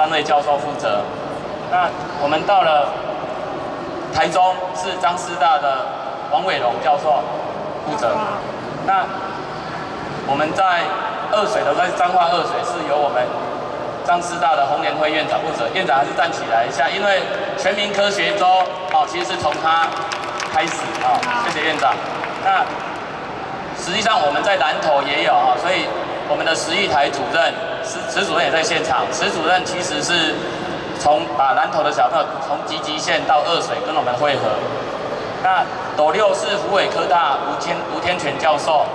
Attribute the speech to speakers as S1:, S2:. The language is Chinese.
S1: 张瑞教授负责。那我们到了台中是彰师大的王伟龙教授负责。那我们在二水的在彰化二水是由我们彰师大的洪连辉院长负责。院长还是站起来一下，因为全民科学周其实是从他开始谢谢院长。那实际上我们在南投也有所以我们的食育台主任池主任也在现场。池主任其实是把南投的小朋友从集集县到二水跟我们会合。那斗六是虎尾科大吴天全教授